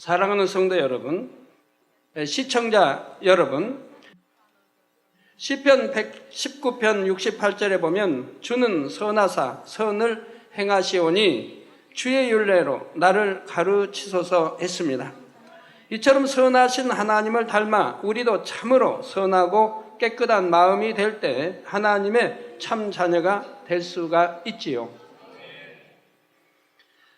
사랑하는 성도 여러분, 시청자 여러분, 시편 119편 68절에 보면 주는 선하사 선을 행하시오니 주의 율례로 나를 가르치소서 했습니다. 이처럼 선하신 하나님을 닮아 우리도 참으로 선하고 깨끗한 마음이 될 때 하나님의 참 자녀가 될 수가 있지요.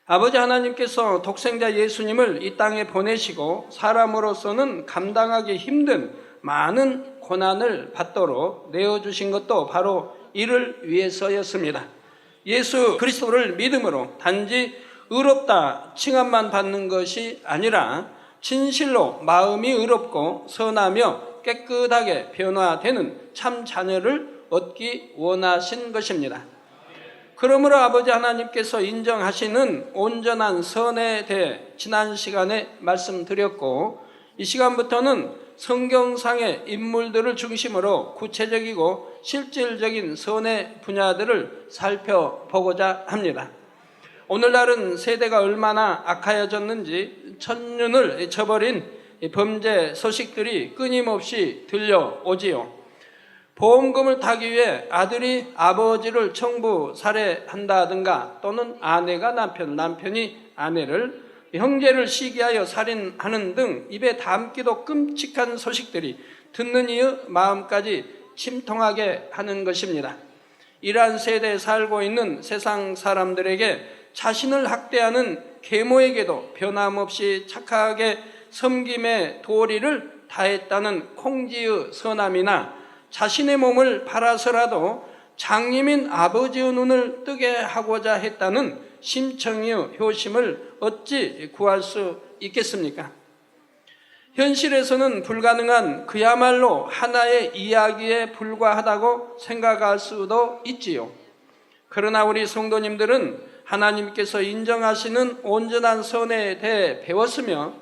아버지 하나님께서 독생자 예수님을 이 땅에 보내시고 사람으로서는 감당하기 힘든 많은 고난을 받도록 내어주신 것도 바로 이를 위해서였습니다. 예수 그리스도를 믿음으로 단지 의롭다 칭함만 받는 것이 아니라 진실로 마음이 의롭고 선하며 깨끗하게 변화되는 참 자녀를 얻기 원하신 것입니다. 그러므로 아버지 하나님께서 인정하시는 온전한 선에 대해 지난 시간에 말씀드렸고, 이 시간부터는 성경상의 인물들을 중심으로 구체적이고 실질적인 선의 분야들을 살펴보고자 합니다. 오늘날은 세대가 얼마나 악하여졌는지 천년을 저버린 범죄 소식들이 끊임없이 들려오지요. 보험금을 타기 위해 아들이 아버지를 청부 살해한다든가, 또는 아내가 남편이 아내를, 형제를 시기하여 살인하는 등 입에 담기도 끔찍한 소식들이 듣는 이의 마음까지 침통하게 하는 것입니다. 이러한 세대에 살고 있는 세상 사람들에게 자신을 학대하는 계모에게도 변함없이 착하게 섬김의 도리를 다했다는 콩지의 선함이나, 자신의 몸을 팔아서라도 장님인 아버지의 눈을 뜨게 하고자 했다는 심청의 효심을 어찌 구할 수 있겠습니까? 현실에서는 불가능한 그야말로 하나의 이야기에 불과하다고 생각할 수도 있지요. 그러나 우리 성도님들은 하나님께서 인정하시는 온전한 선에 대해 배웠으며,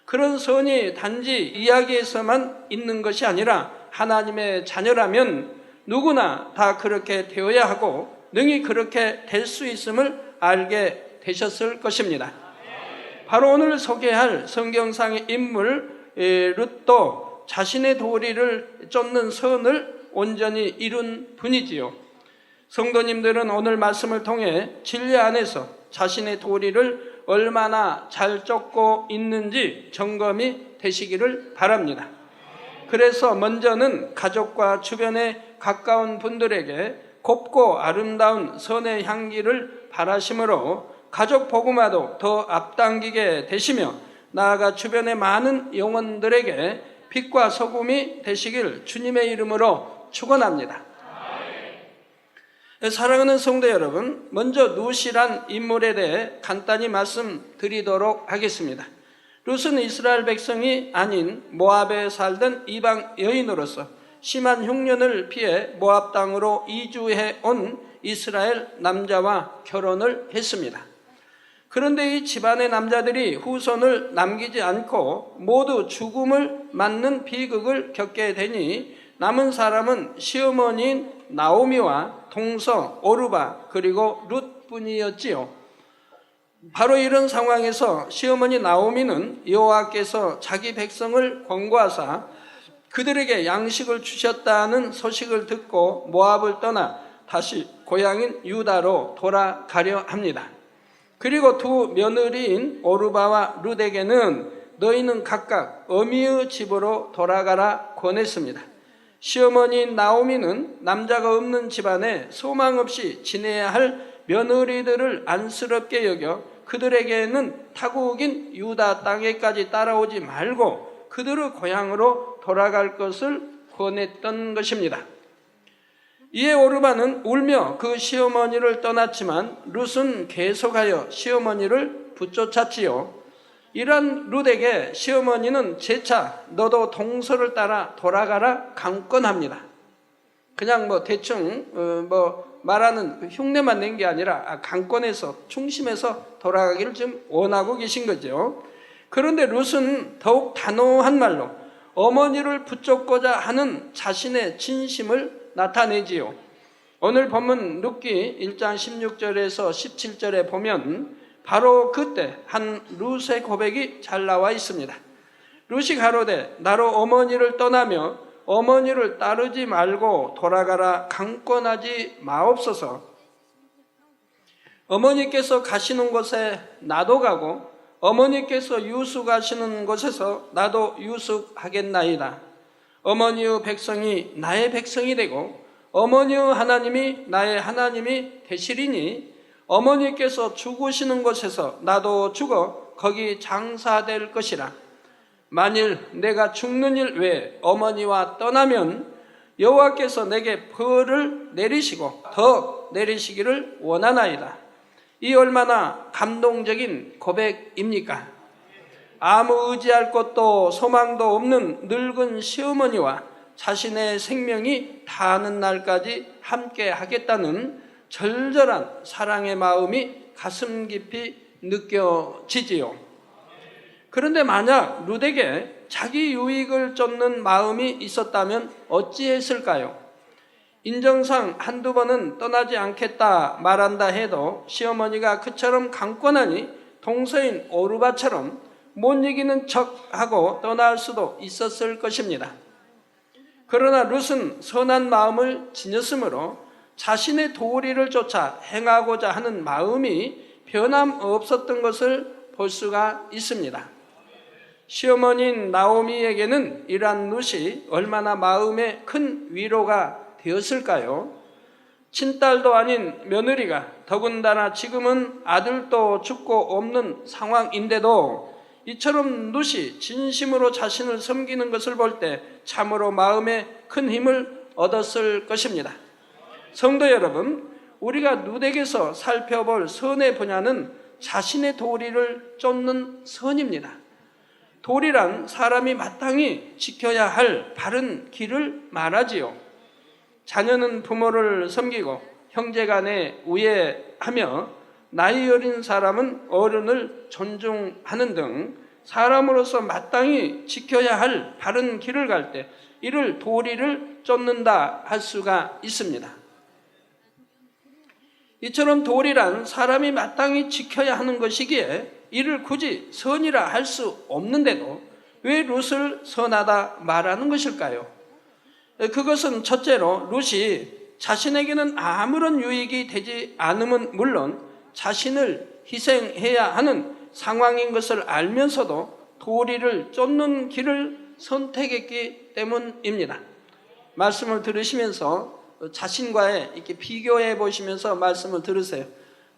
그런 선이 단지 이야기에서만 있는 것이 아니라 하나님의 자녀라면 누구나 다 그렇게 되어야 하고 능히 그렇게 될 수 있음을 알게 되셨을 것입니다. 바로 오늘 소개할 성경상의 인물 룻도 자신의 도리를 쫓는 선을 온전히 이룬 분이지요. 성도님들은 오늘 말씀을 통해 진리 안에서 자신의 도리를 얼마나 잘 쫓고 있는지 점검이 되시기를 바랍니다. 그래서 먼저는 가족과 주변에 가까운 분들에게 곱고 아름다운 선의 향기를 바라심으로 가족 복음화도 더 앞당기게 되시며, 나아가 주변의 많은 영혼들에게 빛과 소금이 되시길 주님의 이름으로 축원합니다. 사랑하는 성도 여러분, 먼저 룻이란 인물에 대해 간단히 말씀드리도록 하겠습니다. 룻은 이스라엘 백성이 아닌 모압에 살던 이방 여인으로서 심한 흉년을 피해 모압 땅으로 이주해 온 이스라엘 남자와 결혼을 했습니다. 그런데 이 집안의 남자들이 후손을 남기지 않고 모두 죽음을 맞는 비극을 겪게 되니 남은 사람은 시어머니인 나오미와 동서 오르바 그리고 룻뿐이었지요. 바로 이런 상황에서 시어머니 나오미는 여호와께서 자기 백성을 권고하사 그들에게 양식을 주셨다는 소식을 듣고 모압을 떠나 다시 고향인 유다로 돌아가려 합니다. 그리고 두 며느리인 오르바와 룻에게는 너희는 각각 어미의 집으로 돌아가라 권했습니다. 시어머니인 나오미는 남자가 없는 집안에 소망 없이 지내야 할 며느리들을 안쓰럽게 여겨 그들에게는 타국인 유다 땅에까지 따라오지 말고 그들의 고향으로 돌아갈 것을 권했던 것입니다. 이에 오르바는 울며 그 시어머니를 떠났지만 룻은 계속하여 시어머니를 붙쫓았지요. 이런 룻에게 시어머니는 재차 너도 동서를 따라 돌아가라 강권합니다. 그냥 대충 말하는 흉내만 낸 게 아니라 강권해서 충심해서 돌아가기를 좀 원하고 계신 거죠. 그런데 룻은 더욱 단호한 말로 어머니를 붙잡고자 하는 자신의 진심을 나타내지요. 오늘 본문 룻기 1장 16절에서 17절에 보면 바로 그때 한 룻의 고백이 잘 나와 있습니다. 룻이 가로되 나로 어머니를 떠나며 어머니를 따르지 말고 돌아가라 강권하지 마옵소서. 어머니께서 가시는 곳에 나도 가고 어머니께서 유숙하시는 곳에서 나도 유숙하겠나이다. 어머니의 백성이 나의 백성이 되고 어머니의 하나님이 나의 하나님이 되시리니 어머니께서 죽으시는 곳에서 나도 죽어 거기 장사될 것이라. 만일 내가 죽는 일 외에 어머니와 떠나면 여호와께서 내게 벌을 내리시고 더 내리시기를 원하나이다. 이 얼마나 감동적인 고백입니까? 아무 의지할 곳도 소망도 없는 늙은 시어머니와 자신의 생명이 다하는 날까지 함께 하겠다는 절절한 사랑의 마음이 가슴 깊이 느껴지지요. 그런데 만약 룻에게 자기 유익을 쫓는 마음이 있었다면 어찌했을까요? 인정상 한두 번은 떠나지 않겠다 말한다 해도 시어머니가 그처럼 강권하니 동서인 오르바처럼 못 이기는 척하고 떠날 수도 있었을 것입니다. 그러나 룻은 선한 마음을 지녔으므로 자신의 도리를 쫓아 행하고자 하는 마음이 변함없었던 것을 볼 수가 있습니다. 시어머니인 나오미에게는 이러한 룻이 얼마나 마음에 큰 위로가 되었을까요? 친딸도 아닌 며느리가 더군다나 지금은 아들도 죽고 없는 상황인데도 이처럼 룻이 진심으로 자신을 섬기는 것을 볼 때 참으로 마음에 큰 힘을 얻었을 것입니다. 성도 여러분, 우리가 룻에게서 살펴볼 선의 분야는 자신의 도리를 쫓는 선입니다. 도리란 사람이 마땅히 지켜야 할 바른 길을 말하지요. 자녀는 부모를 섬기고 형제간에 우애하며 나이 어린 사람은 어른을 존중하는 등 사람으로서 마땅히 지켜야 할 바른 길을 갈 때 이를 도리를 쫓는다 할 수가 있습니다. 이처럼 도리란 사람이 마땅히 지켜야 하는 것이기에 이를 굳이 선이라 할 수 없는데도 왜 룻을 선하다 말하는 것일까요? 그것은 첫째로 룻이 자신에게는 아무런 유익이 되지 않음은 물론 자신을 희생해야 하는 상황인 것을 알면서도 도리를 쫓는 길을 선택했기 때문입니다. 말씀을 들으시면서 자신과의 이렇게 비교해 보시면서 말씀을 들으세요.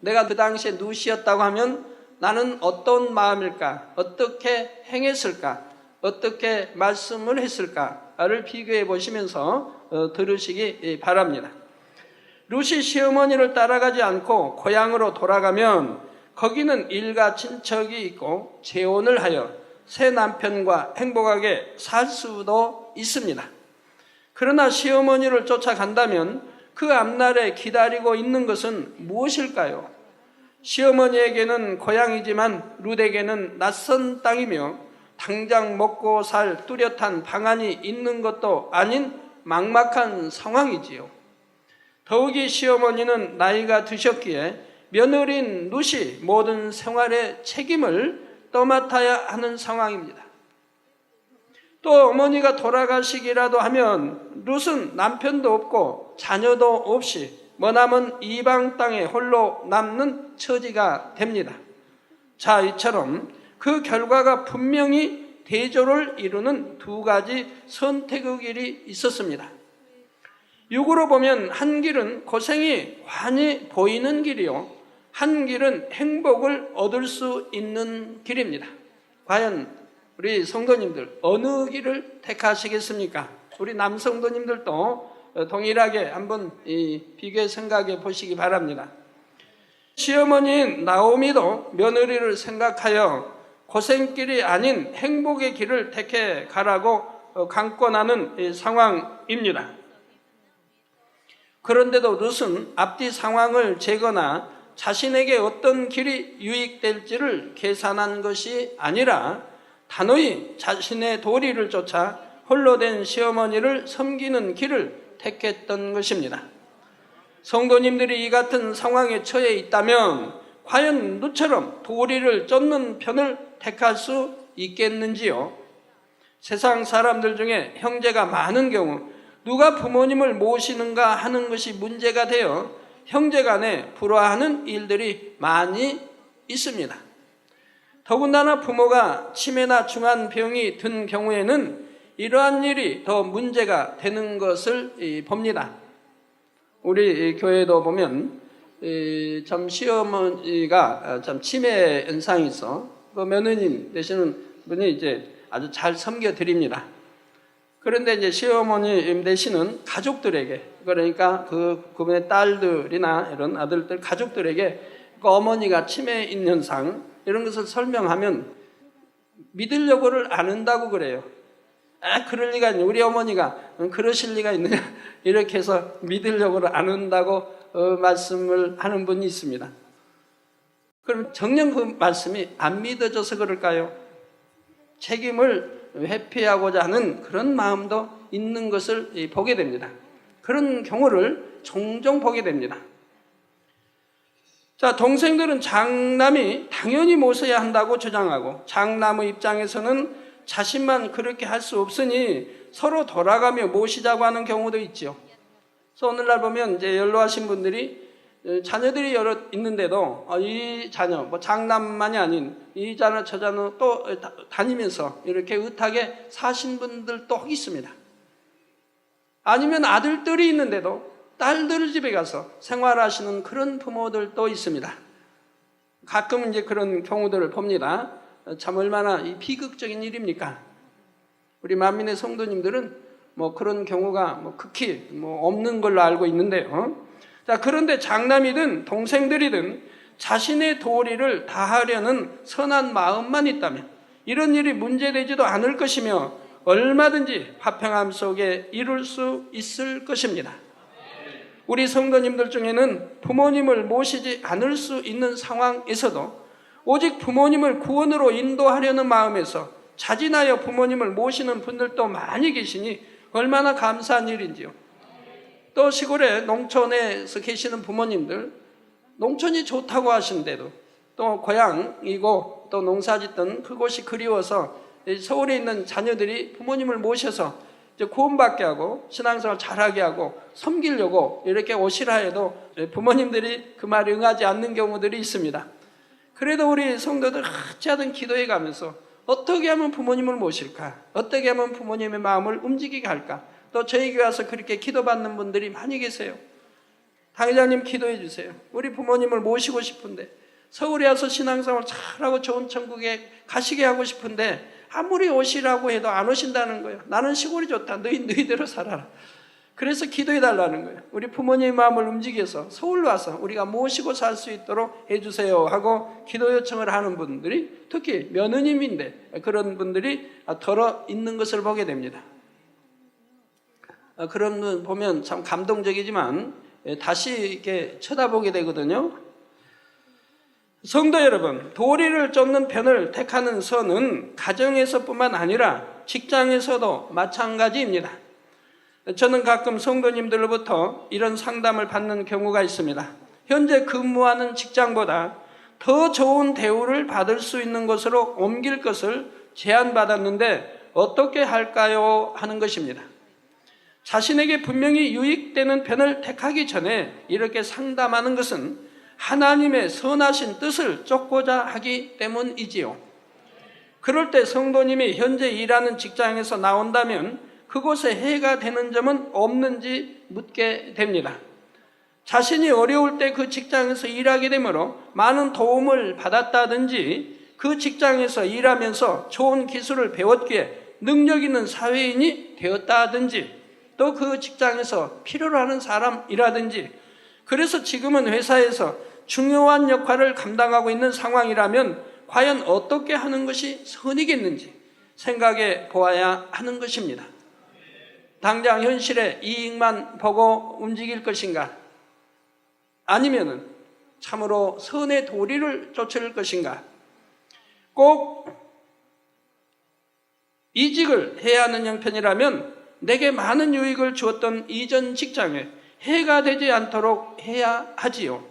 내가 그 당시에 룻이었다고 하면 나는 어떤 마음일까? 어떻게 행했을까? 어떻게 말씀을 했을까를 비교해 보시면서 들으시기 바랍니다. 룻이 시어머니를 따라가지 않고 고향으로 돌아가면 거기는 일가 친척이 있고 재혼을 하여 새 남편과 행복하게 살 수도 있습니다. 그러나 시어머니를 쫓아간다면 그 앞날에 기다리고 있는 것은 무엇일까요? 시어머니에게는 고향이지만 룻에게는 낯선 땅이며 당장 먹고 살 뚜렷한 방안이 있는 것도 아닌 막막한 상황이지요. 더욱이 시어머니는 나이가 드셨기에 며느리인 룻이 모든 생활의 책임을 떠맡아야 하는 상황입니다. 또 어머니가 돌아가시기라도 하면 룻은 남편도 없고 자녀도 없이 머나먼 이방 땅에 홀로 남는 처지가 됩니다. 자, 이처럼 그 결과가 분명히 대조를 이루는 두 가지 선택의 길이 있었습니다. 육으로 보면 한 길은 고생이 환히 보이는 길이요, 한 길은 행복을 얻을 수 있는 길입니다. 과연 우리 성도님들 어느 길을 택하시겠습니까? 우리 남성도님들도 동일하게 한번 비교해 생각해 보시기 바랍니다. 시어머니인 나오미도 며느리를 생각하여 고생길이 아닌 행복의 길을 택해 가라고 강권하는 상황입니다. 그런데도 룻은 앞뒤 상황을 재거나 자신에게 어떤 길이 유익될지를 계산한 것이 아니라 단호히 자신의 도리를 쫓아 홀로 된 시어머니를 섬기는 길을 택했던 것입니다. 성도님들이 이 같은 상황에 처해 있다면 과연 누처럼 도리를 쫓는 편을 택할 수 있겠는지요? 세상 사람들 중에 형제가 많은 경우 누가 부모님을 모시는가 하는 것이 문제가 되어 형제 간에 불화하는 일들이 많이 있습니다. 더군다나 부모가 치매나 중한 병이 든 경우에는 이러한 일이 더 문제가 되는 것을 봅니다. 우리 교회도 보면 참 시어머니가 참 치매 현상이 있어 그 며느님 되시는 분이 이제 아주 잘 섬겨드립니다. 그런데 이제 시어머님 되시는 가족들에게, 그러니까 그분의 딸들이나 이런 아들들 가족들에게 그 어머니가 치매 있는 현상 이런 것을 설명하면 믿으려고를 안 한다고 그래요. 그럴 리가 있냐, 우리 어머니가 그러실 리가 있느냐, 이렇게 해서 믿으려고를 안 한다고 말씀을 하는 분이 있습니다. 그럼 정녕 그 말씀이 안 믿어져서 그럴까요? 책임을 회피하고자 하는 그런 마음도 있는 것을 보게 됩니다. 그런 경우를 종종 보게 됩니다. 자, 동생들은 장남이 당연히 모셔야 한다고 주장하고 장남의 입장에서는 자신만 그렇게 할 수 없으니 서로 돌아가며 모시자고 하는 경우도 있죠. 그래서 오늘날 보면 이제 연로하신 분들이 자녀들이 여러 있는데도 이 자녀, 뭐 장남만이 아닌 이 자녀 저 자녀 또 다니면서 이렇게 의탁에 사신 분들도 있습니다. 아니면 아들들이 있는데도 딸들 집에 가서 생활하시는 그런 부모들도 있습니다. 가끔 이제 그런 경우들을 봅니다. 참 얼마나 비극적인 일입니까? 우리 만민의 성도님들은 뭐 그런 경우가 뭐 극히 뭐 없는 걸로 알고 있는데요. 자, 그런데 장남이든 동생들이든 자신의 도리를 다하려는 선한 마음만 있다면 이런 일이 문제되지도 않을 것이며 얼마든지 화평함 속에 이룰 수 있을 것입니다. 우리 성도님들 중에는 부모님을 모시지 않을 수 있는 상황에서도 오직 부모님을 구원으로 인도하려는 마음에서 자진하여 부모님을 모시는 분들도 많이 계시니 얼마나 감사한 일인지요. 또 시골에 농촌에서 계시는 부모님들, 농촌이 좋다고 하시는데도 또 고향이고 또 농사짓던 그곳이 그리워서 서울에 있는 자녀들이 부모님을 모셔서 이제 구원받게 하고 신앙생활 잘하게 하고 섬기려고 이렇게 오시라 해도 부모님들이 그 말에 응하지 않는 경우들이 있습니다. 그래도 우리 성도들 어찌하든 기도해 가면서 어떻게 하면 부모님을 모실까? 어떻게 하면 부모님의 마음을 움직이게 할까? 또 저희 교회 와서 그렇게 기도받는 분들이 많이 계세요. 당회장님 기도해 주세요. 우리 부모님을 모시고 싶은데 서울에 와서 신앙생활 잘하고 좋은 천국에 가시게 하고 싶은데 아무리 오시라고 해도 안 오신다는 거예요. 나는 시골이 좋다. 너희대로 살아라. 그래서 기도해 달라는 거예요. 우리 부모님의 마음을 움직여서 서울로 와서 우리가 모시고 살 수 있도록 해주세요 하고 기도 요청을 하는 분들이 특히 며느님인데 그런 분들이 덜어 있는 것을 보게 됩니다. 그런 분 보면 참 감동적이지만 다시 이렇게 쳐다보게 되거든요. 성도 여러분, 도리를 쫓는 편을 택하는 선은 가정에서뿐만 아니라 직장에서도 마찬가지입니다. 저는 가끔 성도님들로부터 이런 상담을 받는 경우가 있습니다. 현재 근무하는 직장보다 더 좋은 대우를 받을 수 있는 곳으로 옮길 것을 제안받았는데 어떻게 할까요? 하는 것입니다. 자신에게 분명히 유익되는 편을 택하기 전에 이렇게 상담하는 것은 하나님의 선하신 뜻을 쫓고자 하기 때문이지요. 그럴 때 성도님이 현재 일하는 직장에서 나온다면 그곳에 해가 되는 점은 없는지 묻게 됩니다. 자신이 어려울 때 그 직장에서 일하게 되므로 많은 도움을 받았다든지 그 직장에서 일하면서 좋은 기술을 배웠기에 능력 있는 사회인이 되었다든지 또 그 직장에서 필요로 하는 사람이라든지 그래서 지금은 회사에서 중요한 역할을 감당하고 있는 상황이라면 과연 어떻게 하는 것이 선이겠는지 생각해 보아야 하는 것입니다. 당장 현실의 이익만 보고 움직일 것인가? 아니면은 참으로 선의 도리를 쫓을 것인가? 꼭 이직을 해야 하는 형편이라면 내게 많은 유익을 주었던 이전 직장에 해가 되지 않도록 해야 하지요.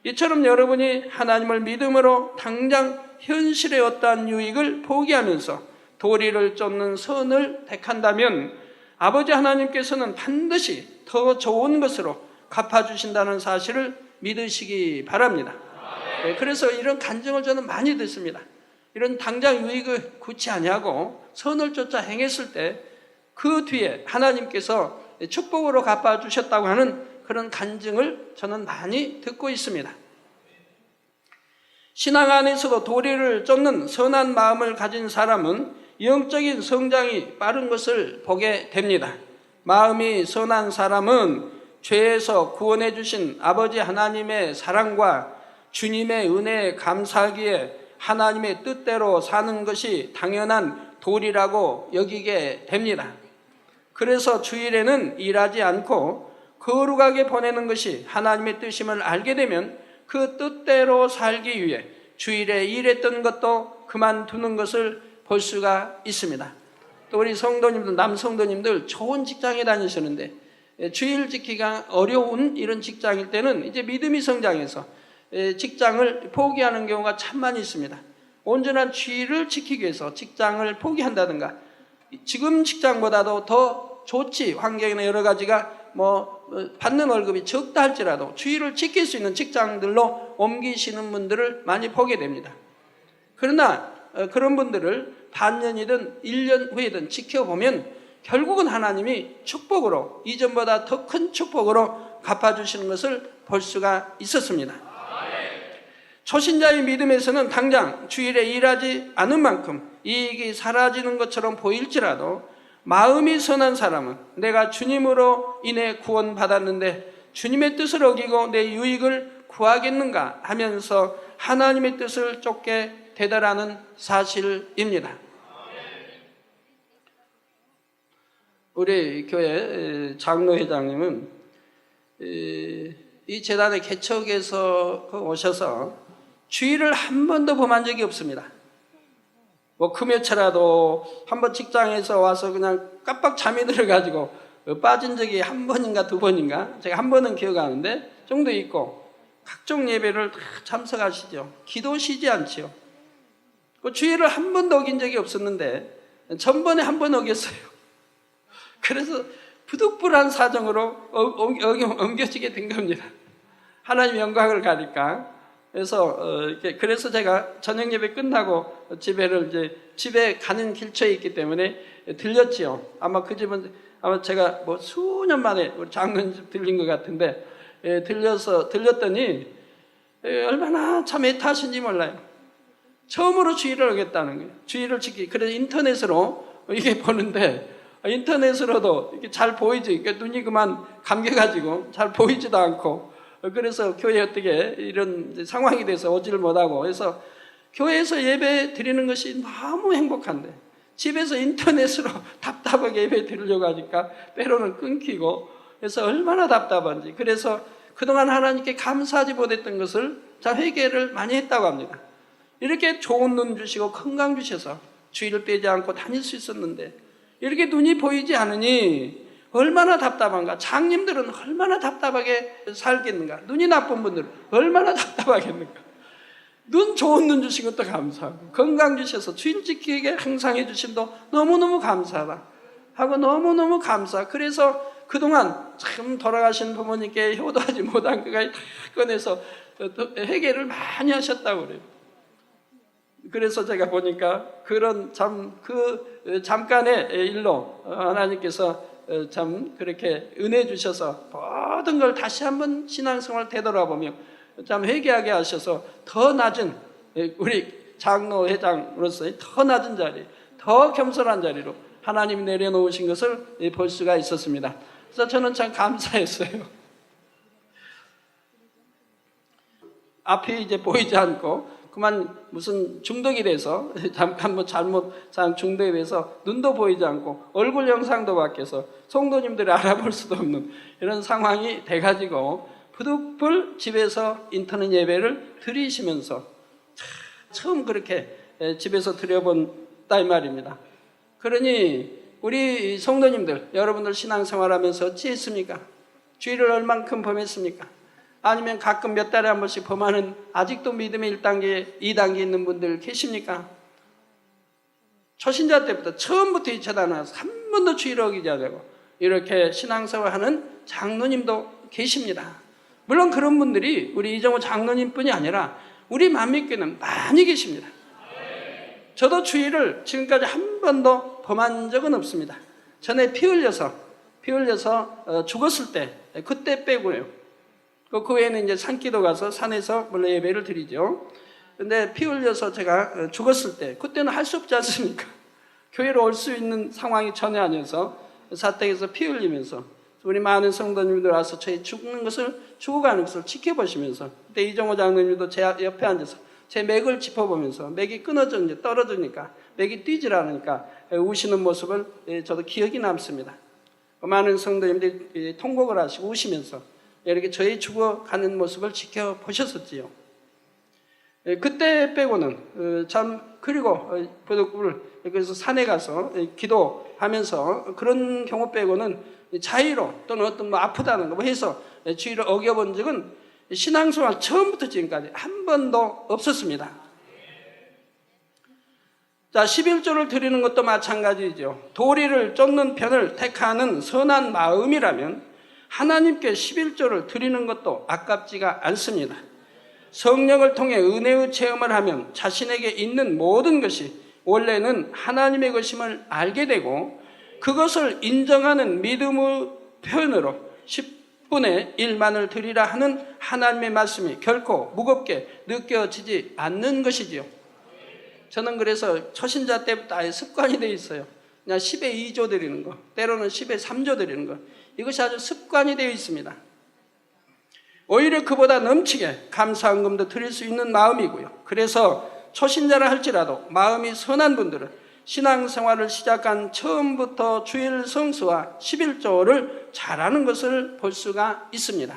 이처럼 여러분이 하나님을 믿음으로 당장 현실의 어떠한 유익을 포기하면서 도리를 쫓는 선을 택한다면 아버지 하나님께서는 반드시 더 좋은 것으로 갚아주신다는 사실을 믿으시기 바랍니다. 그래서 이런 간증을 저는 많이 듣습니다. 이런 당장 유익을 굳이 아니하고 선을 쫓아 행했을 때 그 뒤에 하나님께서 축복으로 갚아주셨다고 하는 그런 간증을 저는 많이 듣고 있습니다. 신앙 안에서도 도리를 쫓는 선한 마음을 가진 사람은 영적인 성장이 빠른 것을 보게 됩니다. 마음이 선한 사람은 죄에서 구원해 주신 아버지 하나님의 사랑과 주님의 은혜에 감사하기에 하나님의 뜻대로 사는 것이 당연한 도리라고 여기게 됩니다. 그래서 주일에는 일하지 않고 거룩하게 보내는 것이 하나님의 뜻임을 알게 되면 그 뜻대로 살기 위해 주일에 일했던 것도 그만두는 것을 볼 수가 있습니다. 또 우리 성도님들, 남성도님들 좋은 직장에 다니시는데 주일 지키기가 어려운 이런 직장일 때는 이제 믿음이 성장해서 직장을 포기하는 경우가 참 많이 있습니다. 온전한 주일을 지키기 위해서 직장을 포기한다든가 지금 직장보다도 더 좋지 환경이나 여러 가지가 받는 월급이 적다 할지라도 주일을 지킬 수 있는 직장들로 옮기시는 분들을 많이 보게 됩니다. 그러나 그런 분들을 반년이든 1년 후에든 지켜보면 결국은 하나님이 축복으로 이전보다 더 큰 축복으로 갚아주시는 것을 볼 수가 있었습니다. 초신자의 믿음에서는 당장 주일에 일하지 않은 만큼 이익이 사라지는 것처럼 보일지라도 마음이 선한 사람은 내가 주님으로 인해 구원받았는데 주님의 뜻을 어기고 내 유익을 구하겠는가 하면서 하나님의 뜻을 쫓게 되더라는 사실입니다. 우리 교회 장로회장님은 이 재단의 개척에서 오셔서 주일을 한 번도 범한 적이 없습니다. 금요차라도 한번 직장에서 와서 그냥 깜빡 잠이 들어가지고 빠진 적이 한 번인가 두 번인가 제가 한 번은 기억하는데 정도 있고 각종 예배를 다 참석하시죠. 기도 쉬지 않지요. 주일을 한 번도 어긴 적이 없었는데 전번에 한 번 어겼어요. 그래서 부득불한 사정으로 옮겨지게 된 겁니다. 하나님 영광을 가니까. 그래서 제가 저녁 예배 끝나고 집에 가는 길처에 있기 때문에 들렸지요. 아마 그 집은 제가 수년 만에 우리 장로님 집 들린 것 같은데 들렸더니 얼마나 참 애타하신지 몰라요. 처음으로 주일을 어겼다는 거예요. 주일을 지키기. 그래서 인터넷으로 이게 보는데 인터넷으로도 이렇게 잘 보이지. 눈이 그만 감겨가지고 잘 보이지도 않고. 그래서 교회 어떻게 이런 상황이 돼서 오지를 못하고 그래서 교회에서 예배 드리는 것이 너무 행복한데 집에서 인터넷으로 답답하게 예배 드리려고 하니까 때로는 끊기고 그래서 얼마나 답답한지. 그래서 그동안 하나님께 감사하지 못했던 것을 회개를 많이 했다고 합니다. 이렇게 좋은 눈 주시고 건강 주셔서 주일을 빼지 않고 다닐 수 있었는데 이렇게 눈이 보이지 않으니 얼마나 답답한가. 장님들은 얼마나 답답하게 살겠는가. 눈이 나쁜 분들은 얼마나 답답하겠는가. 좋은 눈 주신 것도 감사하고 건강 주셔서 주일 지키게 항상 해주심도 너무너무 감사하다 하고 너무너무 감사. 그래서 그동안 참 돌아가신 부모님께 효도하지 못한 그가 꺼내서 회개를 많이 하셨다고 그래요. 그래서 제가 보니까 그런 잠깐의 일로 하나님께서 참 그렇게 은혜 주셔서 모든 걸 다시 한번 신앙생활 되돌아보며 참 회개하게 하셔서 더 낮은 우리 장로 회장으로서의 더 낮은 자리, 더 겸손한 자리로 하나님이 내려놓으신 것을 볼 수가 있었습니다. 그래서 저는 참 감사했어요. 앞이 이제 보이지 않고 그만 무슨 중독이 돼서 잠깐 잘못 중독이 돼서 눈도 보이지 않고 얼굴 영상도 바뀌어서 성도님들이 알아볼 수도 없는 이런 상황이 돼가지고 부득불 집에서 인터넷 예배를 드리시면서 처음 그렇게 집에서 드려본다 이 말입니다. 그러니 우리 성도님들 여러분들 신앙생활하면서 어찌 했습니까? 주일을 얼만큼 범했습니까? 아니면 가끔 몇 달에 한 번씩 범하는 아직도 믿음의 1단계, 2단계 있는 분들 계십니까? 초신자 때부터 처음부터 이체다 나와서 한 번도 주의를 어기지 않고 이렇게 신앙생활하는 장로님도 계십니다. 물론 그런 분들이 우리 이정호 장로님뿐이 아니라 우리 만민교회는 많이 계십니다. 저도 주의를 지금까지 한 번도 범한 적은 없습니다. 전에 피 흘려서 죽었을 때 그때 빼고요. 그 외에는 이제 산기도 가서 산에서 물론 예배를 드리죠. 근데 피 흘려서 제가 죽었을 때 그때는 할 수 없지 않습니까? 교회로 올 수 있는 상황이 전혀 아니어서 사택에서 피 흘리면서 우리 많은 성도님들 와서 저희 죽어가는 것을 지켜보시면서 그때 이정호 장로님도 제 옆에 앉아서 제 맥을 짚어보면서 맥이 끊어져 이제 떨어지니까 맥이 뛰질 않으니까 우시는 모습을 저도 기억이 남습니다. 많은 성도님들이 통곡을 하시고 우시면서 이렇게 저희 죽어가는 모습을 지켜보셨었지요. 그때 빼고는 그리고 부득불 그래서 산에 가서 기도하면서 그런 경우 빼고는 자의로 또는 어떤 아프다는 거 해서 주의를 어겨본 적은 신앙생활 처음부터 지금까지 한 번도 없었습니다. 자, 11조를 드리는 것도 마찬가지죠. 도리를 쫓는 편을 택하는 선한 마음이라면 하나님께 11조를 드리는 것도 아깝지가 않습니다. 성령을 통해 은혜의 체험을 하면 자신에게 있는 모든 것이 원래는 하나님의 것임을 알게 되고 그것을 인정하는 믿음의 표현으로 10분의 1만을 드리라 하는 하나님의 말씀이 결코 무겁게 느껴지지 않는 것이지요. 저는 그래서 초신자 때부터 아예 습관이 되어 있어요. 그냥 10에 2조 드리는 거, 때로는 10에 3조 드리는 거, 이것이 아주 습관이 되어 있습니다. 오히려 그보다 넘치게 감사헌금도 드릴 수 있는 마음이고요. 그래서 초신자라 할지라도 마음이 선한 분들은 신앙생활을 시작한 처음부터 주일 성수와 11조를 잘하는 것을 볼 수가 있습니다.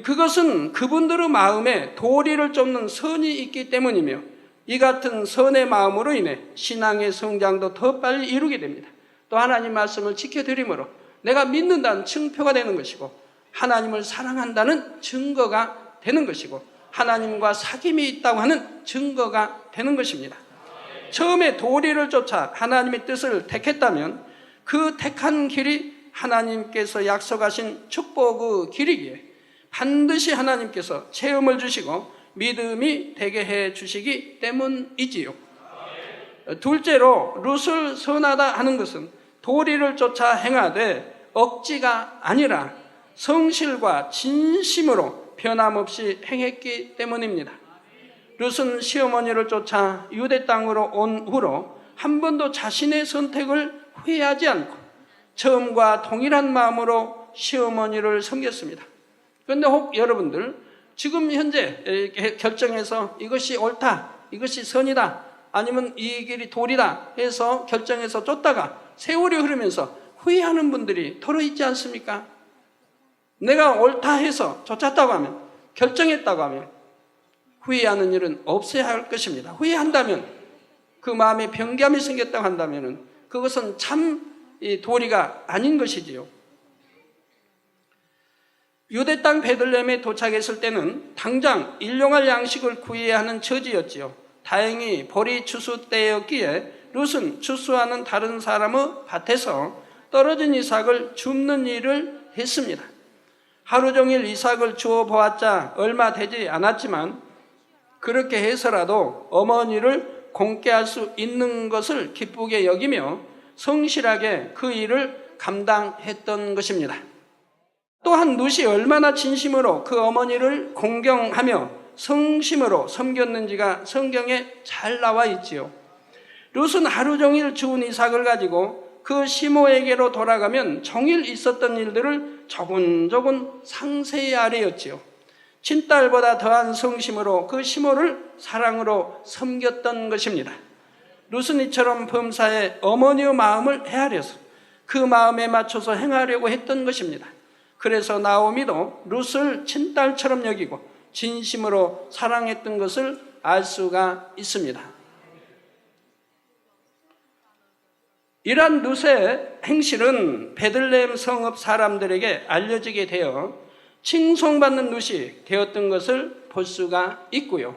그것은 그분들의 마음에 도리를 쫓는 선이 있기 때문이며 이 같은 선의 마음으로 인해 신앙의 성장도 더 빨리 이루게 됩니다. 또 하나님 말씀을 지켜드림으로 내가 믿는다는 증표가 되는 것이고 하나님을 사랑한다는 증거가 되는 것이고 하나님과 사귐이 있다고 하는 증거가 되는 것입니다. 처음에 도리를 쫓아 하나님의 뜻을 택했다면 그 택한 길이 하나님께서 약속하신 축복의 길이기에 반드시 하나님께서 체험을 주시고 믿음이 되게 해 주시기 때문이지요. 둘째로 룻을 선하다 하는 것은 도리를 쫓아 행하되 억지가 아니라 성실과 진심으로 변함없이 행했기 때문입니다. 룻은 시어머니를 쫓아 유대 땅으로 온 후로 한 번도 자신의 선택을 후회하지 않고 처음과 동일한 마음으로 시어머니를 섬겼습니다. 그런데 혹 여러분들 지금 현재 결정해서 이것이 옳다, 이것이 선이다, 아니면 이 길이 도리다 해서 결정해서 쫓다가 세월이 흐르면서 후회하는 분들이 더러 있지 않습니까? 내가 옳다 해서 쫓았다고 하면, 결정했다고 하면 후회하는 일은 없어야 할 것입니다. 후회한다면, 그 마음에 변감이 생겼다고 한다면 그것은 참 도리가 아닌 것이지요. 유대 땅 베들레헴에 도착했을 때는 당장 일용할 양식을 구해야 하는 처지였지요. 다행히 보리 추수 때였기에 룻은 추수하는 다른 사람의 밭에서 떨어진 이삭을 줍는 일을 했습니다. 하루 종일 이삭을 주워 보았자 얼마 되지 않았지만 그렇게 해서라도 어머니를 공께 할 수 있는 것을 기쁘게 여기며 성실하게 그 일을 감당했던 것입니다. 또한 룻이 얼마나 진심으로 그 어머니를 공경하며 성심으로 섬겼는지가 성경에 잘 나와 있지요. 룻은 하루 종일 주운 이삭을 가지고 그 시모에게로 돌아가면 종일 있었던 일들을 조곤조곤 상세히 아뢰었지요. 친딸보다 더한 성심으로 그 시모를 사랑으로 섬겼던 것입니다. 룻은 이처럼 범사에 어머니의 마음을 헤아려서 그 마음에 맞춰서 행하려고 했던 것입니다. 그래서 나오미도 룻을 친딸처럼 여기고 진심으로 사랑했던 것을 알 수가 있습니다. 이러한 룻의 행실은 베들레헴 성읍 사람들에게 알려지게 되어 칭송받는 룻이 되었던 것을 볼 수가 있고요.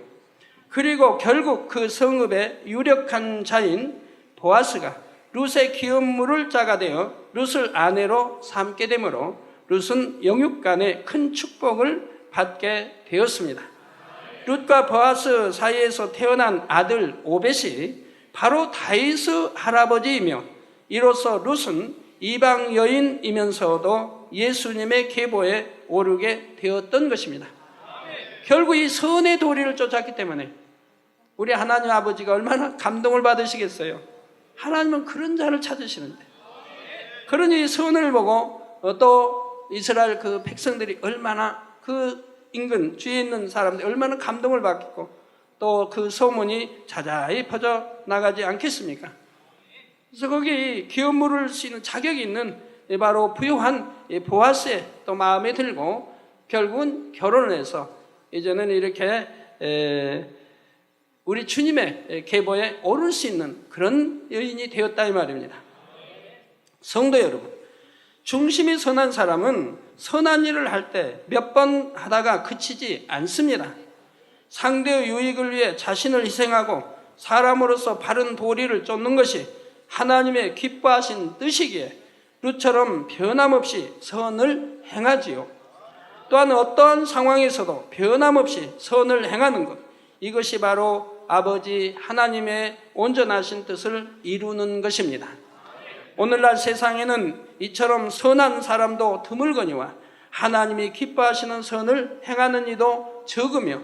그리고 결국 그 성읍의 유력한 자인 보아스가 룻의 기업물을 자가 되어 룻을 아내로 삼게 되므로 룻은 영육간의 큰 축복을 받게 되었습니다. 룻과 보아스 사이에서 태어난 아들 오벳이 바로 다윗의 할아버지이며 이로써 룻은 이방 여인이면서도 예수님의 계보에 오르게 되었던 것입니다. 결국 이 선의 도리를 쫓았기 때문에 우리 하나님 아버지가 얼마나 감동을 받으시겠어요. 하나님은 그런 자를 찾으시는데, 그러니 선을 보고 또 이스라엘 그 백성들이 얼마나 그 인근 주위에 있는 사람들이 얼마나 감동을 받겠고 또 그 소문이 자자히 퍼져나가지 않겠습니까? 그래서 거기 기업물을 쓰는 자격이 있는 바로 부유한 보아스의 또 마음에 들고 결국은 결혼을 해서 이제는 이렇게 우리 주님의 계보에 오를 수 있는 그런 여인이 되었다 이 말입니다. 성도 여러분, 중심이 선한 사람은 선한 일을 할 때 몇 번 하다가 그치지 않습니다. 상대의 유익을 위해 자신을 희생하고 사람으로서 바른 도리를 쫓는 것이 하나님의 기뻐하신 뜻이기에 룻처럼 변함없이 선을 행하지요. 또한 어떠한 상황에서도 변함없이 선을 행하는 것, 이것이 바로 아버지 하나님의 온전하신 뜻을 이루는 것입니다. 오늘날 세상에는 이처럼 선한 사람도 드물거니와 하나님이 기뻐하시는 선을 행하는 이도 적으며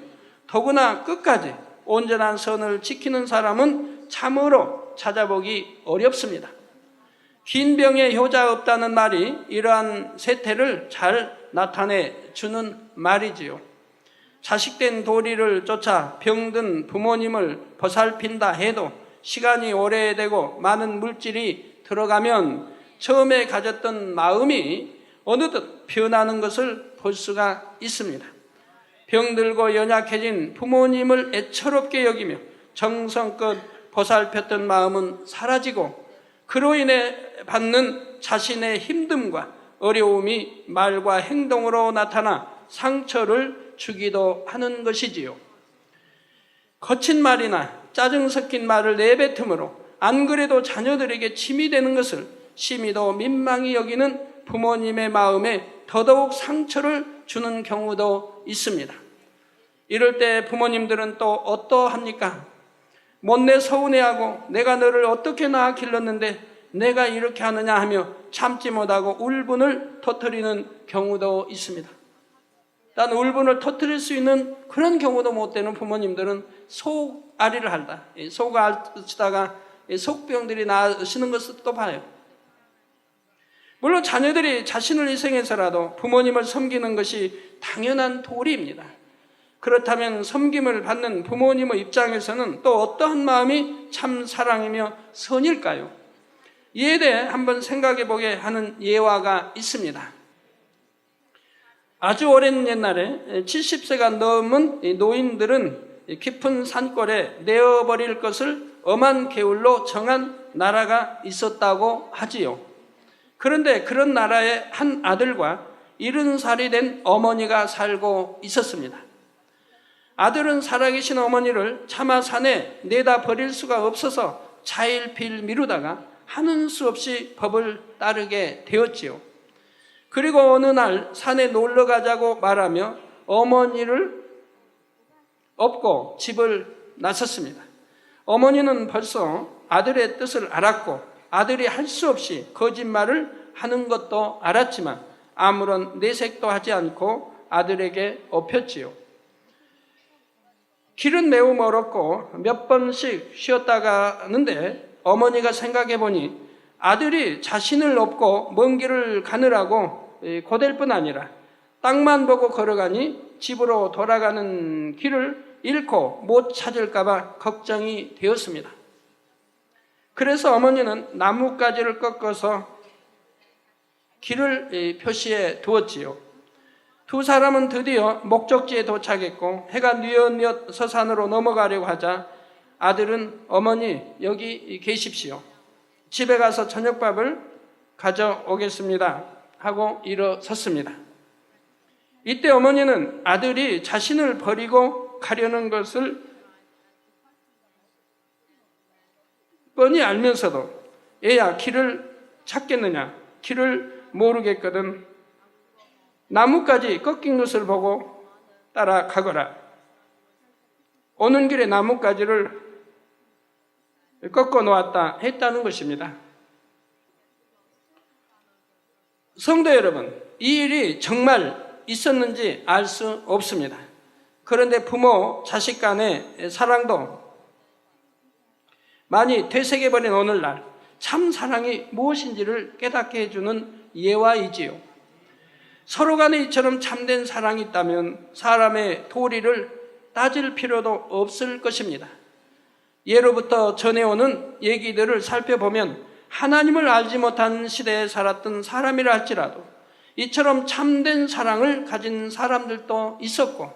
더구나 끝까지 온전한 선을 지키는 사람은 참으로 찾아보기 어렵습니다. 긴 병에 효자 없다는 말이 이러한 세태를 잘 나타내 주는 말이지요. 자식된 도리를 쫓아 병든 부모님을 보살핀다 해도 시간이 오래되고 많은 물질이 들어가면 처음에 가졌던 마음이 어느덧 변하는 것을 볼 수가 있습니다. 병들고 연약해진 부모님을 애처롭게 여기며 정성껏 보살폈던 마음은 사라지고 그로 인해 받는 자신의 힘듦과 어려움이 말과 행동으로 나타나 상처를 주기도 하는 것이지요. 거친 말이나 짜증 섞인 말을 내뱉음으로 안 그래도 자녀들에게 침이 되는 것을 심히도 민망히 여기는 부모님의 마음에 더더욱 상처를 주는 경우도 있습니다. 이럴 때 부모님들은 또 어떠합니까? 못내 서운해하고 내가 너를 어떻게 낳아 길렀는데 내가 이렇게 하느냐 하며 참지 못하고 울분을 터뜨리는 경우도 있습니다. 난 울분을 터뜨릴 수 있는 그런 경우도 못 되는 부모님들은 속앓이를 하다, 속을 앓다가 속병들이 나으시는 것을 또 봐요. 물론 자녀들이 자신을 희생해서라도 부모님을 섬기는 것이 당연한 도리입니다. 그렇다면 섬김을 받는 부모님의 입장에서는 또 어떠한 마음이 참 사랑이며 선일까요? 이에 대해 한번 생각해 보게 하는 예화가 있습니다. 아주 오랜 옛날에 70세가 넘은 노인들은 깊은 산골에 내어버릴 것을 엄한 계율로 정한 나라가 있었다고 하지요. 그런데 그런 나라에 한 아들과 70살이 된 어머니가 살고 있었습니다. 아들은 살아계신 어머니를 차마 산에 내다 버릴 수가 없어서 차일피일 미루다가 하는 수 없이 법을 따르게 되었지요. 그리고 어느 날 산에 놀러 가자고 말하며 어머니를 업고 집을 나섰습니다. 어머니는 벌써 아들의 뜻을 알았고 아들이 할 수 없이 거짓말을 하는 것도 알았지만 아무런 내색도 하지 않고 아들에게 업혔지요. 길은 매우 멀었고 몇 번씩 쉬었다 가는데 어머니가 생각해 보니 아들이 자신을 업고 먼 길을 가느라고 고될 뿐 아니라 땅만 보고 걸어가니 집으로 돌아가는 길을 잃고 못 찾을까 봐 걱정이 되었습니다. 그래서 어머니는 나뭇가지를 꺾어서 길을 표시해 두었지요. 두 사람은 드디어 목적지에 도착했고 해가 뉘엿뉘엿 서산으로 넘어가려고 하자 아들은 어머니 여기 계십시오. 집에 가서 저녁밥을 가져오겠습니다 하고 일어섰습니다. 이때 어머니는 아들이 자신을 버리고 가려는 것을 뻔히 알면서도 애야 길을 찾겠느냐, 길을 모르겠거든 나무까지 꺾인 것을 보고 따라가거라. 오는 길에 나뭇가지를 꺾어 놓았다 했다는 것입니다. 성도 여러분, 이 일이 정말 있었는지 알 수 없습니다. 그런데 부모, 자식 간의 사랑도 많이 되새겨버린 오늘날 참 사랑이 무엇인지를 깨닫게 해주는 예화이지요. 서로 간에 이처럼 참된 사랑이 있다면 사람의 도리를 따질 필요도 없을 것입니다. 예로부터 전해오는 얘기들을 살펴보면 하나님을 알지 못한 시대에 살았던 사람이라 할지라도 이처럼 참된 사랑을 가진 사람들도 있었고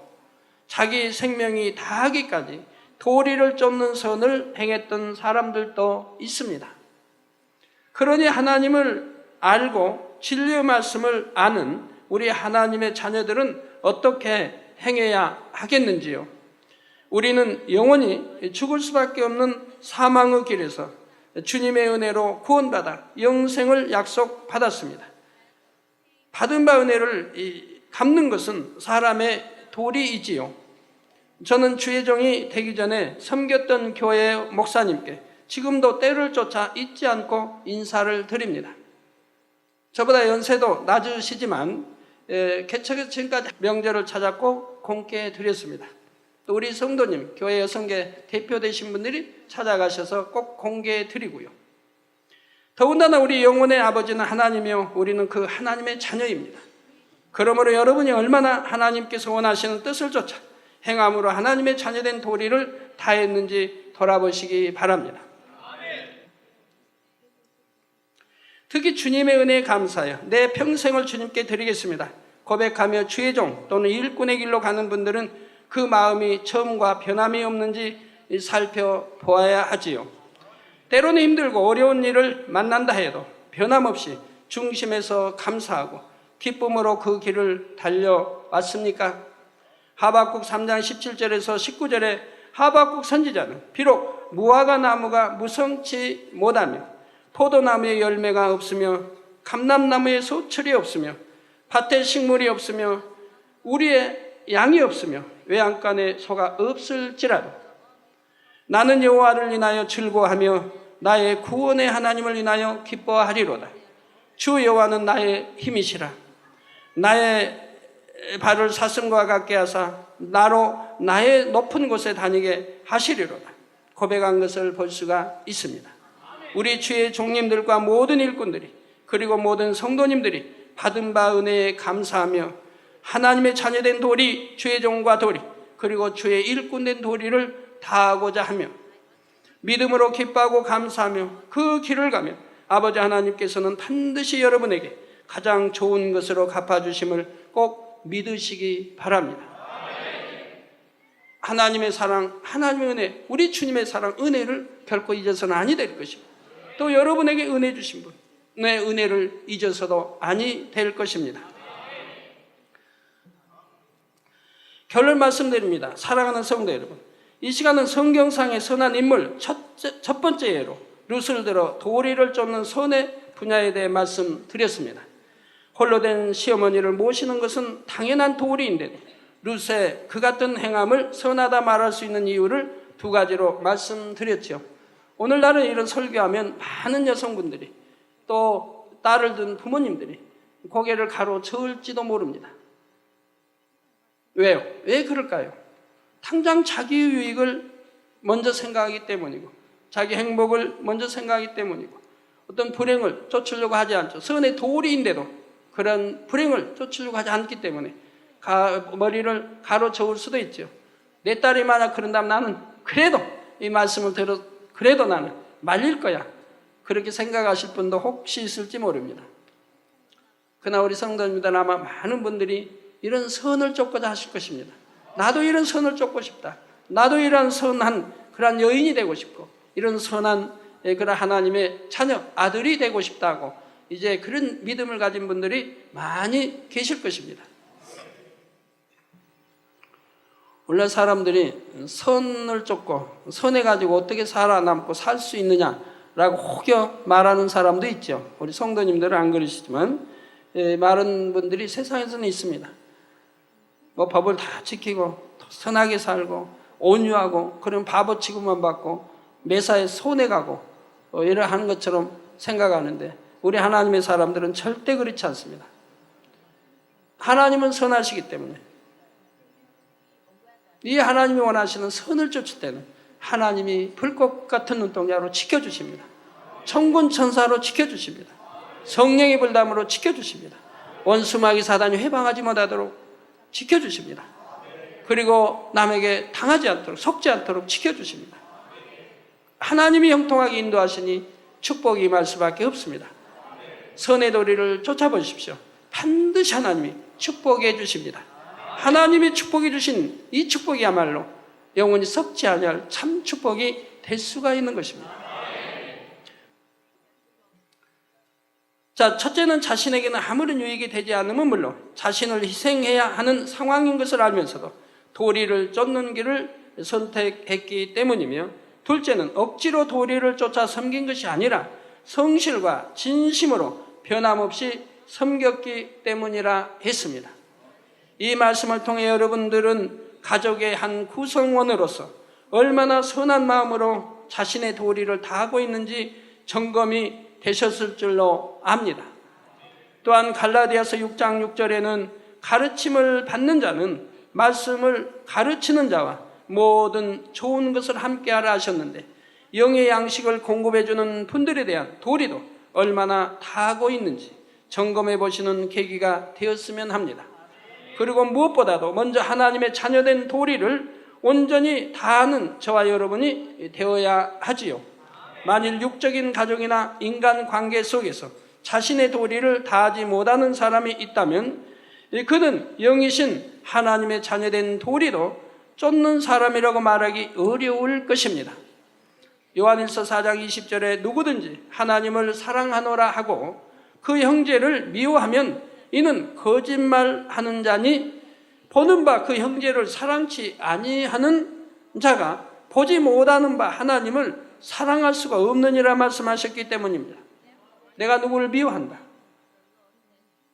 자기 생명이 다하기까지 도리를 쫓는 선을 행했던 사람들도 있습니다. 그러니 하나님을 알고 진리의 말씀을 아는 우리 하나님의 자녀들은 어떻게 행해야 하겠는지요? 우리는 영원히 죽을 수밖에 없는 사망의 길에서 주님의 은혜로 구원받아 영생을 약속받았습니다. 받은 바 은혜를 갚는 것은 사람의 도리이지요. 저는 주의 종이 되기 전에 섬겼던 교회의 목사님께 지금도 때를 쫓아 잊지 않고 인사를 드립니다. 저보다 연세도 낮으시지만 개척에서 지금까지 명절을 찾았고 공께 드렸습니다. 또 우리 성도님, 교회 여성계 대표 되신 분들이 찾아가셔서 꼭 공개해 드리고요. 더군다나 우리 영혼의 아버지는 하나님이요 우리는 그 하나님의 자녀입니다. 그러므로 여러분이 얼마나 하나님께서 원하시는 뜻을 쫓아 행함으로 하나님의 자녀된 도리를 다했는지 돌아보시기 바랍니다. 특히 주님의 은혜에 감사하여 내 평생을 주님께 드리겠습니다 고백하며 주의 종 또는 일꾼의 길로 가는 분들은 그 마음이 처음과 변함이 없는지 살펴보아야 하지요. 때로는 힘들고 어려운 일을 만난다 해도 변함없이 중심에서 감사하고 기쁨으로 그 길을 달려왔습니까? 하박국 3장 17절에서 19절에 하박국 선지자는 비록 무화과 나무가 무성치 못하며 포도나무에 열매가 없으며 감람나무에 소철이 없으며 밭에 식물이 없으며 우리의 양이 없으며 외양간에 소가 없을지라도 나는 여호와를 인하여 즐거워하며 나의 구원의 하나님을 인하여 기뻐하리로다. 주 여호와는 나의 힘이시라. 나의 발을 사슴과 같게 하사 나로 나의 높은 곳에 다니게 하시리로다. 고백한 것을 볼 수가 있습니다. 우리 주의 종님들과 모든 일꾼들이 그리고 모든 성도님들이 받은 바 은혜에 감사하며 하나님의 자녀된 도리, 주의 종과 도리, 그리고 주의 일꾼된 도리를 다하고자 하며 믿음으로 기뻐하고 감사하며 그 길을 가며 아버지 하나님께서는 반드시 여러분에게 가장 좋은 것으로 갚아주심을 꼭 믿으시기 바랍니다. 하나님의 사랑, 하나님의 은혜, 우리 주님의 사랑, 은혜를 결코 잊어서는 아니 될 것입니다. 또 여러분에게 은혜 주신 분, 내 은혜를 잊어서도 아니 될 것입니다. 결론 말씀드립니다. 사랑하는 성도 여러분, 이 시간은 성경상의 선한 인물 첫 번째 예로 룻을 들어 도리를 쫓는 선의 분야에 대해 말씀드렸습니다. 홀로 된 시어머니를 모시는 것은 당연한 도리인데도 룻의 그 같은 행함을 선하다 말할 수 있는 이유를 두 가지로 말씀드렸죠. 오늘날은 이런 설교하면 많은 여성분들이 또 딸을 둔 부모님들이 고개를 가로저을지도 모릅니다. 왜요? 왜 그럴까요? 당장 자기의 유익을 먼저 생각하기 때문이고 자기 행복을 먼저 생각하기 때문이고 어떤 불행을 쫓으려고 하지 않죠. 선의 도리인데도 그런 불행을 쫓으려고 하지 않기 때문에 머리를 가로저을 수도 있죠. 내 딸이 만약 그런다면 나는 그래도 이 말씀을 들어 그래도 나는 말릴 거야. 그렇게 생각하실 분도 혹시 있을지 모릅니다. 그러나 우리 성도님들 아마 많은 분들이 이런 선을 쫓고자 하실 것입니다. 나도 이런 선을 쫓고 싶다. 나도 이런 선한 그런 여인이 되고 싶고 이런 선한 그런 하나님의 자녀, 아들이 되고 싶다고 이제 그런 믿음을 가진 분들이 많이 계실 것입니다. 원래 사람들이 선을 쫓고 선해가지고 어떻게 살아남고 살 수 있느냐라고 혹여 말하는 사람도 있죠. 우리 성도님들은 안 그러시지만 많은 분들이 세상에서는 있습니다. 뭐 법을 다 지키고 선하게 살고 온유하고 그런 바보 취급만 받고 매사에 손해가고 이러 하는 것처럼 생각하는데 우리 하나님의 사람들은 절대 그렇지 않습니다. 하나님은 선하시기 때문에 이 하나님이 원하시는 선을 쫓을 때는 하나님이 불꽃 같은 눈동자로 지켜주십니다. 천군 천사로 지켜주십니다. 성령의 불담으로 지켜주십니다. 원수마귀 사단이 회방하지 못하도록 지켜주십니다. 그리고 남에게 당하지 않도록 속지 않도록 지켜주십니다. 하나님이 형통하게 인도하시니 축복이 임할 수밖에 없습니다. 선의 도리를 쫓아보십시오. 반드시 하나님이 축복해 주십니다. 하나님이 축복해 주신 이 축복이야말로 영원히 썩지 아니할 참 축복이 될 수가 있는 것입니다. 자, 첫째는 자신에게는 아무런 유익이 되지 않으면 물론 자신을 희생해야 하는 상황인 것을 알면서도 도리를 쫓는 길을 선택했기 때문이며, 둘째는 억지로 도리를 쫓아 섬긴 것이 아니라 성실과 진심으로 변함없이 섬겼기 때문이라 했습니다. 이 말씀을 통해 여러분들은 가족의 한 구성원으로서 얼마나 선한 마음으로 자신의 도리를 다하고 있는지 점검이 되셨을 줄로 압니다. 또한 갈라디아서 6장 6절에는 가르침을 받는 자는 말씀을 가르치는 자와 모든 좋은 것을 함께하라 하셨는데, 영의 양식을 공급해주는 분들에 대한 도리도 얼마나 다하고 있는지 점검해 보시는 계기가 되었으면 합니다. 그리고 무엇보다도 먼저 하나님의 자녀된 도리를 온전히 다하는 저와 여러분이 되어야 하지요. 만일 육적인 가족이나 인간관계 속에서 자신의 도리를 다하지 못하는 사람이 있다면 그는 영이신 하나님의 자녀된 도리도 쫓는 사람이라고 말하기 어려울 것입니다. 요한일서 4장 20절에 누구든지 하나님을 사랑하노라 하고 그 형제를 미워하면 이는 거짓말하는 자니 보는 바 그 형제를 사랑치 아니하는 자가 보지 못하는 바 하나님을 사랑할 수가 없느니라 말씀하셨기 때문입니다. 내가 누구를 미워한다,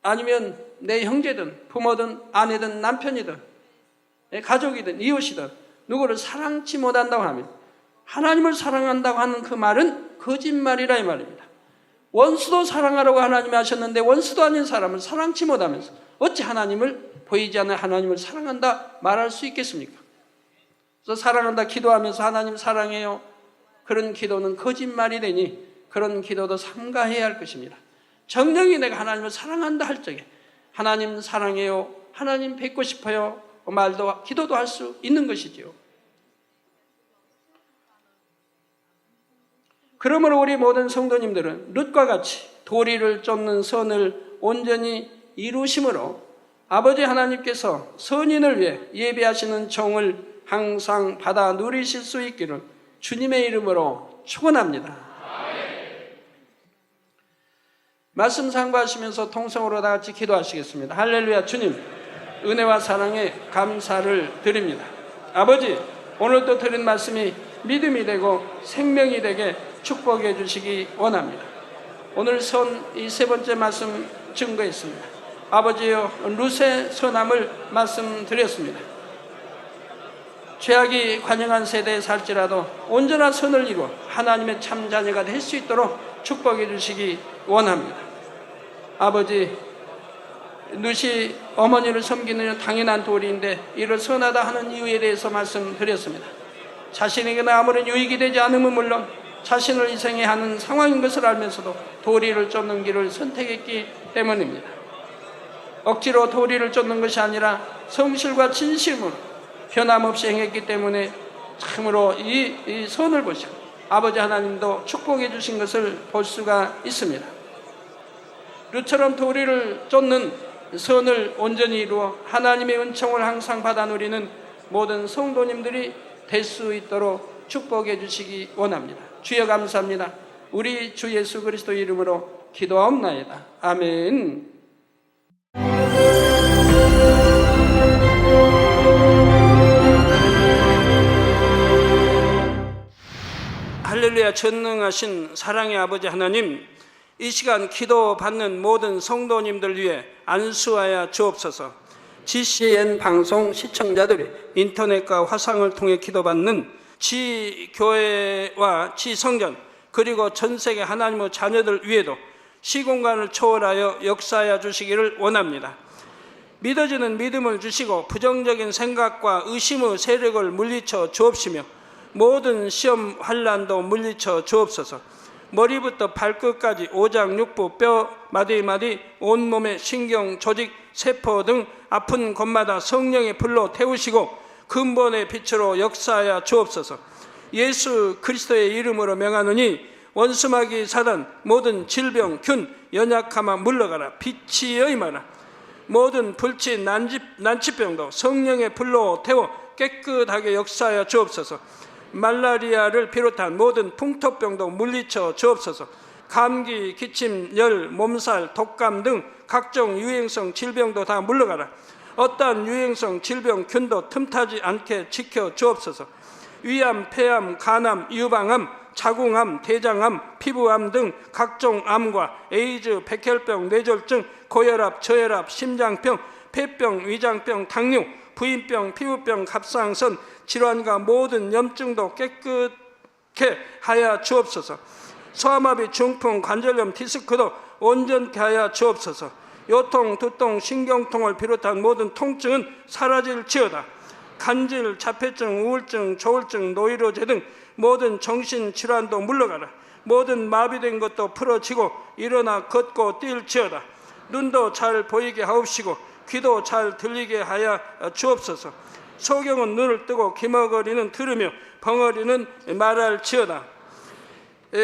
아니면 내 형제든 부모든 아내든 남편이든 가족이든 이웃이든 누구를 사랑치 못한다고 하면 하나님을 사랑한다고 하는 그 말은 거짓말이라 이 말입니다. 원수도 사랑하라고 하나님이 하셨는데 원수도 아닌 사람을 사랑치 못하면서 어찌 하나님을, 보이지 않는 하나님을 사랑한다 말할 수 있겠습니까? 그래서 사랑한다 기도하면서 하나님 사랑해요, 그런 기도는 거짓말이 되니 그런 기도도 삼가해야 할 것입니다. 정령이 내가 하나님을 사랑한다 할 적에 하나님 사랑해요, 하나님 뵙고 싶어요 말도 기도도 할 수 있는 것이지요. 그러므로 우리 모든 성도님들은 룻과 같이 도리를 쫓는 선을 온전히 이루심으로 아버지 하나님께서 선인을 위해 예비하시는 종을 항상 받아 누리실 수 있기를 주님의 이름으로 축원합니다. 말씀 상고하시면서 통성으로 다 같이 기도하시겠습니다. 할렐루야. 주님, 은혜와 사랑에 감사를 드립니다. 아버지, 오늘도 드린 말씀이 믿음이 되고 생명이 되게 축복해 주시기 원합니다. 오늘 이 세 번째 말씀 증거했습니다. 아버지여, 룻의 선함을 말씀드렸습니다. 죄악이 관영한 세대에 살지라도 온전한 선을 이루어 하나님의 참 자녀가 될 수 있도록 축복해 주시기 원합니다. 아버지, 룻이 어머니를 섬기는 당연한 도리인데 이를 선하다 하는 이유에 대해서 말씀드렸습니다. 자신에게는 아무런 유익이 되지 않으면 물론 자신을 희생해야 하는 상황인 것을 알면서도 도리를 쫓는 길을 선택했기 때문입니다. 억지로 도리를 쫓는 것이 아니라 성실과 진심으로 변함없이 행했기 때문에 참으로 이 선을 보시고 아버지 하나님도 축복해 주신 것을 볼 수가 있습니다. 룻처럼 도리를 쫓는 선을 온전히 이루어 하나님의 은총을 항상 받아 누리는 모든 성도님들이 될 수 있도록 축복해 주시기 원합니다. 주여 감사합니다. 우리 주 예수 그리스도 이름으로 기도하옵나이다. 아멘. 할렐루야. 전능하신 사랑의 아버지 하나님, 이 시간 기도받는 모든 성도님들 위해 안수하여 주옵소서. GCN 방송 시청자들이 인터넷과 화상을 통해 기도받는 지교회와 지성전 그리고 전세계 하나님의 자녀들 위에도 시공간을 초월하여 역사하여 주시기를 원합니다. 믿어지는 믿음을 주시고 부정적인 생각과 의심의 세력을 물리쳐 주옵시며 모든 시험 환난도 물리쳐 주옵소서. 머리부터 발끝까지 오장육부 뼈 마디마디 온몸의 신경 조직 세포 등 아픈 곳마다 성령의 불로 태우시고 근본의 빛으로 역사하여 주옵소서. 예수 그리스도의 이름으로 명하노니 원수마귀 사단 모든 질병 균 연약함아 물러가라. 빛이 임하라. 모든 불치 난치병도 성령의 불로 태워 깨끗하게 역사하여 주옵소서. 말라리아를 비롯한 모든 풍토병도 물리쳐 주옵소서. 감기, 기침, 열, 몸살, 독감 등 각종 유행성 질병도 다 물러가라. 어떠한 유행성 질병 균도 틈타지 않게 지켜 주옵소서. 위암, 폐암, 간암, 유방암, 자궁암, 대장암, 피부암 등 각종 암과 에이즈, 백혈병, 뇌졸중, 고혈압, 저혈압, 심장병, 폐병, 위장병, 당뇨, 부인병, 피부병, 갑상선 질환과 모든 염증도 깨끗게 하여 주옵소서. 소아마비, 중풍, 관절염, 디스크도 온전케 하여 주옵소서. 요통, 두통, 신경통을 비롯한 모든 통증은 사라질지어다. 간질, 자폐증, 우울증, 조울증, 노이로제 등 모든 정신질환도 물러가라. 모든 마비된 것도 풀어지고 일어나 걷고 뛸지어다. 눈도 잘 보이게 하옵시고 귀도 잘 들리게 하여 주옵소서. 소경은 눈을 뜨고 기머거리는 들으며 벙어리는 말할지어다.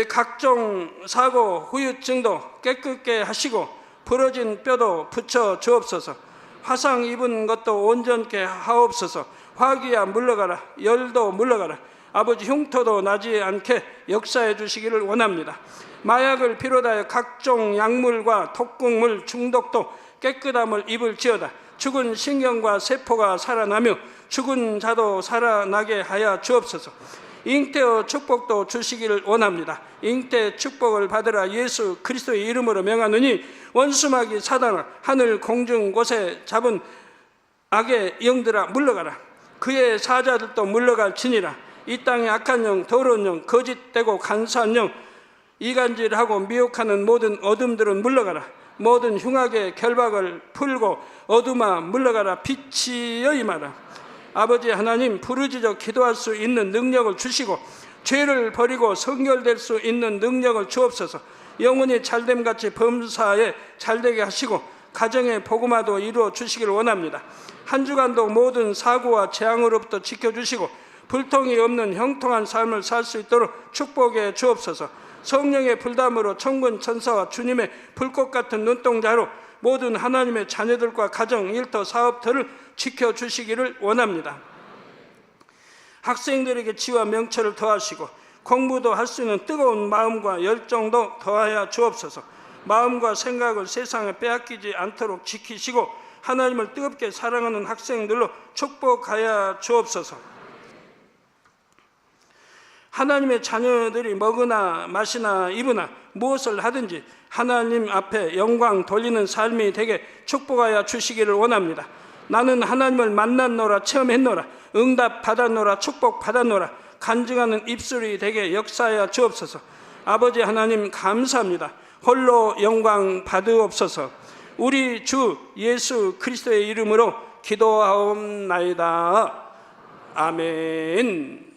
각종 사고 후유증도 깨끗게 하시고 부러진 뼈도 붙여 주옵소서. 화상 입은 것도 온전케 하옵소서. 화기야 물러가라. 열도 물러가라. 아버지 흉터도 나지 않게 역사해 주시기를 원합니다. 마약을 비롯하여 각종 약물과 독극물 중독도 깨끗함을 입을지어다. 죽은 신경과 세포가 살아나며 죽은 자도 살아나게 하여 주옵소서. 잉태의 축복도 주시기를 원합니다. 잉태 축복을 받으라. 예수 그리스도의 이름으로 명하노니 원수마귀 사단아 하늘 공중 곳에 잡은 악의 영들아 물러가라. 그의 사자들도 물러갈지니라. 이 땅의 악한 영, 더러운 영, 거짓되고 간사한 영, 이간질하고 미혹하는 모든 어둠들은 물러가라. 모든 흉악의 결박을 풀고 어둠아 물러가라. 빛이 임하라. 아버지 하나님, 부르짖어 기도할 수 있는 능력을 주시고 죄를 버리고 성결될 수 있는 능력을 주옵소서. 영혼이 잘됨같이 범사에 잘되게 하시고 가정의 복음화도 이루어 주시기를 원합니다. 한 주간도 모든 사고와 재앙으로부터 지켜주시고 불통이 없는 형통한 삶을 살 수 있도록 축복해 주옵소서. 성령의 불담으로 천군 천사와 주님의 불꽃 같은 눈동자로 모든 하나님의 자녀들과 가정, 일터, 사업터를 지켜주시기를 원합니다. 학생들에게 지와 명철을 더하시고 공부도 할 수 있는 뜨거운 마음과 열정도 더하여 주옵소서. 마음과 생각을 세상에 빼앗기지 않도록 지키시고 하나님을 뜨겁게 사랑하는 학생들로 축복하여 주옵소서. 하나님의 자녀들이 먹으나 마시나 입으나 무엇을 하든지 하나님 앞에 영광 돌리는 삶이 되게 축복하여 주시기를 원합니다. 나는 하나님을 만났노라, 체험했노라, 응답 받았노라, 축복 받았노라, 간증하는 입술이 되게 역사하여 주옵소서. 아버지 하나님 감사합니다. 홀로 영광 받으옵소서. 우리 주 예수 그리스도의 이름으로 기도하옵나이다. 아멘.